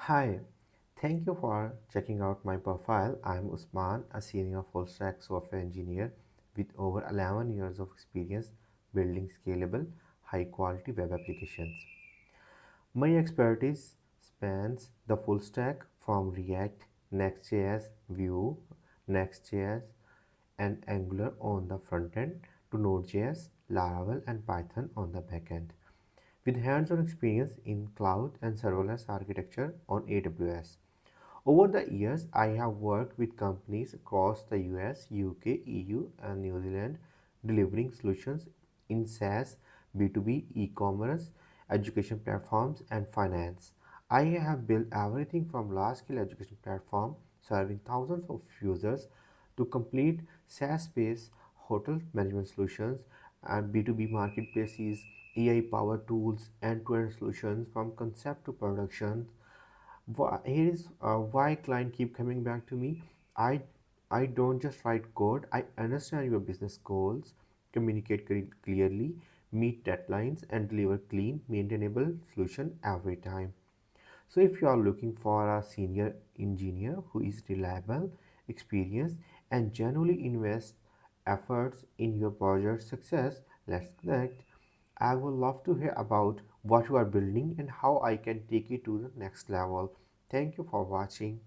Hi, thank you for checking out my profile. I'm Usman, a senior full stack software engineer with over 11 years of experience building scalable, high quality web applications. My expertise spans the full stack from React, Next.js, Vue, Next.js, and Angular on the front end to Node.js, Laravel, and Python on the back end with hands-on experience in cloud and serverless architecture on AWS. Over the years, I have worked with companies across the US, UK, EU, and New Zealand, delivering solutions in SaaS, B2B, e-commerce, education platforms, and finance. I have built everything from large-scale education platform serving thousands of users to complete SaaS-based hotel management solutions and B2B marketplaces, AI-powered tools, end-to-end solutions from concept to production. Here is why client keep coming back to me. I i don't just write code. I understand your business goals, communicate clearly, meet deadlines, and deliver clean maintainable solution every time. So if you are looking for a senior engineer who is reliable, experienced, and genuinely invests efforts in your project success, let's connect. I would love to hear about what you are building and how I can take it to the next level. Thank you for watching.